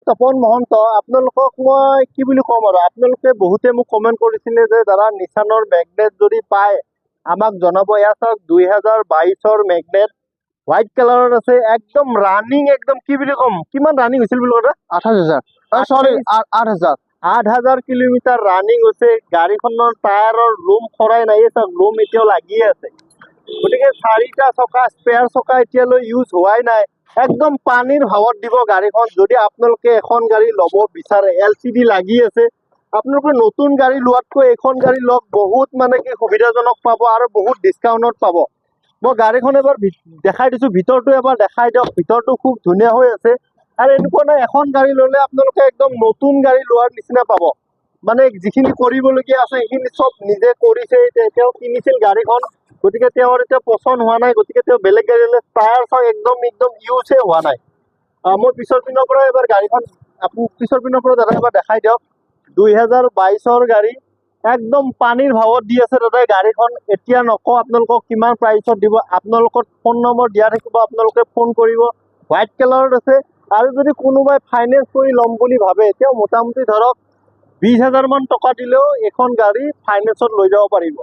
তপন মহন্ত, আপোনালোকক মই কি বুলি ক'ম আৰু আপোনালোকে বহুতে মোক কমেণ্ট কৰিছিলে যে দাদা নিছানৰ মেগনেট যদি পায় আমাক জনাব। এয়া চাওক 2022ৰ মেগনেট হোৱাইট কালাৰত আছে, একদম ৰানিং, একদম কি বুলি ক'ম, কিমান ৰানিং হৈছিল বুলি ক'লে? 28,000 সৰি 8,000 8,000 কিলোমিটাৰ ৰানিং হৈছে। গাড়ীখনৰ টায়াৰৰ ৰুম খৰাই নাই, চাওক ৰুম এতিয়াও লাগিয়ে আছে। গতিকে 4টা চকা স্পেয়াৰ চকা এতিয়ালৈ ইউজ হোৱাই নাই। একদম পানীৰ ভাৱত দিব গাড়ীখন। যদি আপোনালোকে এখন গাড়ী ল'ব বিচাৰে, LCD লাগি আছে, আপোনালোকে নতুন গাড়ী লোৱাতকৈ এইখন গাড়ী লওক, বহুত মানে কি সুবিধাজনক পাব আৰু বহুত ডিছকাউণ্টত পাব। মই গাড়ীখন এবাৰ দেখাই দিছোঁ, ভিতৰটো এবাৰ দেখাই দিয়ক। ভিতৰটো খুব ধুনীয়া হৈ আছে আৰু এনেকুৱা নাই এখন গাড়ী ল'লে আপোনালোকে একদম নতুন গাড়ী লোৱাৰ নিচিনা পাব। মানে যিখিনি কৰিবলগীয়া আছে সেইখিনি চব নিজে কৰিছে। তেওঁ কিনিছিল গাড়ীখন, গতিকে তেওঁৰ এতিয়া পচন্দ হোৱা নাই, গতিকে তেওঁ বেলেগ গাড়ী ল'লে। টায়াৰ চাওক একদম ইউজে হোৱা নাই। মই পিছৰ পিনৰ পৰা এবাৰ গাড়ীখন আপুনি পিছৰ পিনৰ পৰা দাদা এবাৰ দেখাই দিয়ক। 2022ৰ গাড়ী, একদম পানীৰ ভাৱত দি আছে দাদাই গাড়ীখন। এতিয়া নকওঁ আপোনালোকক কিমান প্ৰাইচত দিব, আপোনালোকৰ ফোন নম্বৰ দিয়া থাকিব, আপোনালোকে ফোন কৰিব। হোৱাইট কালাৰত আছে আৰু যদি কোনোবাই ফাইনেন্স কৰি ল'ম বুলি ভাবে, তেওঁ মোটামুটি ধৰক 20,000 মান টকা দিলেও এখন গাড়ী ফাইনেন্সত লৈ যাব পাৰিব।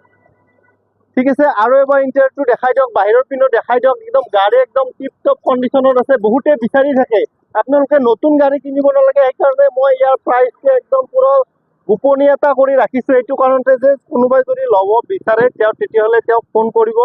ঠিক আছে, আৰু এবাৰ ইণ্টাৰভিউ দেখাই দিয়ক, বাহিৰৰ পিনে দেখাই দিয়ক। একদম গাড়ী একদম টিপ টপ কণ্ডিশ্যনত আছে। বহুতে বিচাৰি থাকে আপোনালোকে নতুন গাড়ী কিনিব নালাগে, সেইকাৰণে মই ইয়াৰ প্ৰাইচটো একদম পুৰা গোপনীয়তা কৰি ৰাখিছোঁ। এইটো কাৰণতে যে কোনোবাই যদি ল'ব বিচাৰে তেওঁ তেতিয়াহ'লে তেওঁক ফোন কৰিব।